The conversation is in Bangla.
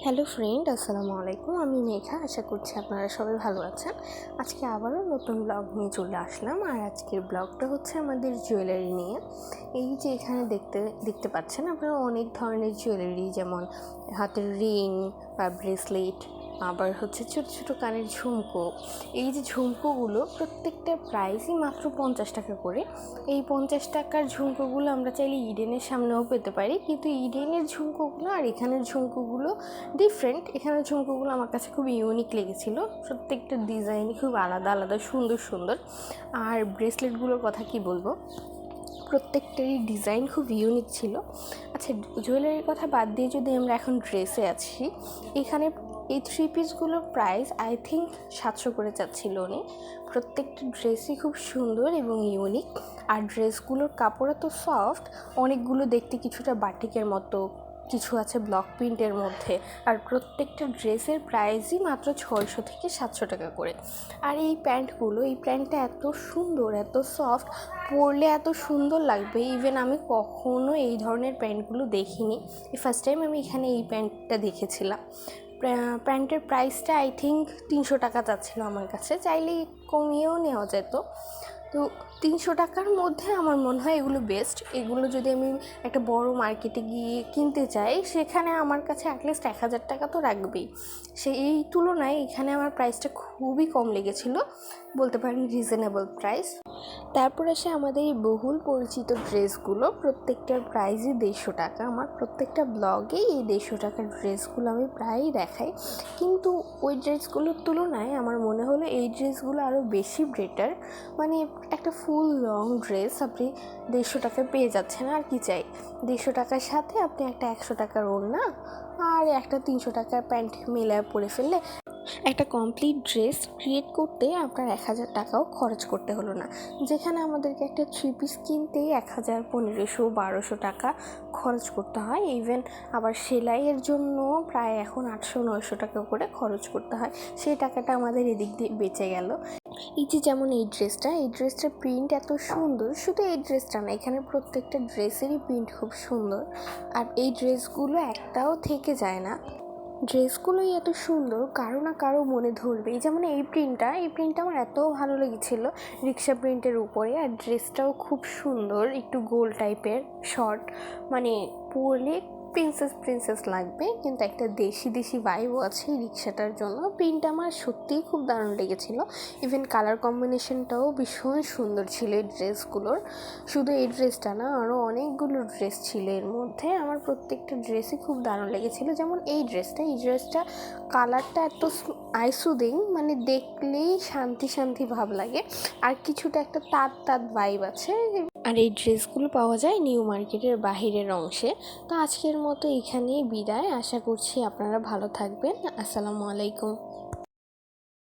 হ্যালো ফ্রেন্ড, আসসালামু আলাইকুম। আমি মেঘা। আশা করছি আপনারা সবাই ভালো আছেন। আজকে আবারও নতুন ব্লগ নিয়ে চলে আসলাম। আর আজকের ব্লগটা হচ্ছে আমাদের জুয়েলারি নিয়ে। এই যে এখানে দেখতে পাচ্ছেন আপনারা অনেক ধরনের জুয়েলারি, যেমন হাতের রিং বা ব্রেসলেট, আবার হচ্ছে ছোটো ছোটো কানের ঝুমকো। এই যে ঝুমকোগুলো প্রত্যেকটার প্রাইসই মাত্র 50 টাকা করে। এই 50 টাকার ঝুমকোগুলো আমরা চাইলে ইডেনের সামনেও পেতে পারি, কিন্তু ইডেনের ঝুমকোগুলো আর এখানের ঝুমকোগুলো ডিফারেন্ট। এখানের ঝুমকোগুলো আমার কাছে খুব ইউনিক লেগেছিলো। প্রত্যেকটা ডিজাইনই খুব আলাদা আলাদা, সুন্দর সুন্দর। আর ব্রেসলেটগুলোর কথা কি বলবো, প্রত্যেকটারই ডিজাইন খুব ইউনিক ছিল। আচ্ছা, জুয়েলারির কথা বাদ দিয়ে যদি আমরা এখন ড্রেসে আছি, এখানে এই 3 পিসগুলোর প্রাইস আই থিঙ্ক 700 করে চাচ্ছিল উনি। প্রত্যেকটা ড্রেসই খুব সুন্দর এবং ইউনিক। আর ড্রেসগুলোর কাপড় এত সফট, অনেকগুলো দেখতে কিছুটা বাটিকের মতো, কিছু আছে ব্লক প্রিন্টের মধ্যে। আর প্রত্যেকটা ড্রেসের প্রাইসই মাত্র 600 থেকে 700 টাকা করে। আর এই প্যান্টটা এত সুন্দর, এত সফট, পরলে এত সুন্দর লাগবে। ইভেন আমি কখনো এই ধরনের প্যান্টগুলো দেখিনি, এই ফার্স্ট টাইম আমি এখানে এই প্যান্টটা দেখেছিলাম। প্যান্টের প্রাইসটা আই থিঙ্ক 300 টাকা চাচ্ছিলো আমার কাছে, চাইলে কমিয়েও নেওয়া যেত। তো 300 টাকার মধ্যে আমার মনে হয় এগুলো বেস্ট। এগুলো যদি আমি একটা বড় মার্কেটে গিয়ে কিনতে চাই, সেখানে আমার কাছে অ্যাটলিস্ট 1000 টাকা তো রাখবেই। সেই তুলনায় এখানে আমার প্রাইসটা খুবই কম লেগেছিলো, বলতে পারেন রিজনেবল প্রাইস। তারপর আসে আমাদের এই বহুল পরিচিত ড্রেসগুলো। প্রত্যেকটার প্রাইসই 150 টাকা। আমার প্রত্যেকটা ব্লগেই এই 150 টাকার ড্রেসগুলো আমি প্রায়ই দেখাই, কিন্তু ওই ড্রেসগুলোর তুলনায় আমার মনে হলো এই ড্রেসগুলো আরও বেশি বেটার। মানে একটা ফুল লং ড্রেস আপনি 150 টাকায় পেয়ে যাচ্ছেন, আর কি চাই। 150 টাকার সাথে আপনি একটা 100 টাকার ওড়না আর একটা 300 টাকার প্যান্ট মেলায় পরে ফেললে একটা কমপ্লিট ড্রেস ক্রিয়েট করতে আপনার 1000 টাকাও খরচ করতে হলো না। যেখানে আমাদেরকে একটা 3 পিস কিনতেই 1000, 1500, 1200 টাকা খরচ করতে হয়। ইভেন আবার সেলাইয়ের জন্য প্রায় এখন 800-900 টাকা করে খরচ করতে হয়। সেই টাকাটা আমাদের এদিক দিয়ে বেঁচে গেল। এই যে যেমন এই ড্রেসটার প্রিন্ট এত সুন্দর। শুধু এই ড্রেসটা না, এখানে প্রত্যেকটা ড্রেসেরই প্রিন্ট খুব সুন্দর। আর এই ড্রেসগুলো একটাও থেকে যায় না। ড্রেসগুলোই এত সুন্দর, কারো না কারো মনে ধরবে। যেমন এই প্রিন্টটা আমার এত ভালো লেগেছিল, রিক্সা প্রিন্টের উপরে। আর ড্রেসটাও খুব সুন্দর, একটু গোল টাইপের শর্ট, মানে পরলে প্রিন্সেস লাগবে, কিন্তু একটা দেশি ভাইবও আছে এই রিক্সাটার জন্য। প্রিন্টটা আমার সত্যিই খুব দারুণ লেগেছিল। ইভেন কালার কম্বিনেশনটাও ভীষণ সুন্দর ছিল এই ড্রেসগুলোর। শুধু এই ড্রেসটা না, আরও অনেকগুলো ড্রেস ছিল এর মধ্যে। আমার প্রত্যেকটা ড্রেসই খুব দারুণ লেগেছিল। যেমন এই ড্রেসটা কালারটা এত আইসুদিং, মানে দেখলেই শান্তি ভাব লাগে। আর কিছুটা একটা তাঁত ভাইব আছে। আর এই ড্রেসগুলো পাওয়া যায় নিউ মার্কেটের বাহিরের অংশে। তো আজকের মতো এখানেই বিদায়। আশা করছি আপনারা ভালো থাকবেন। আসসালামু আলাইকুম।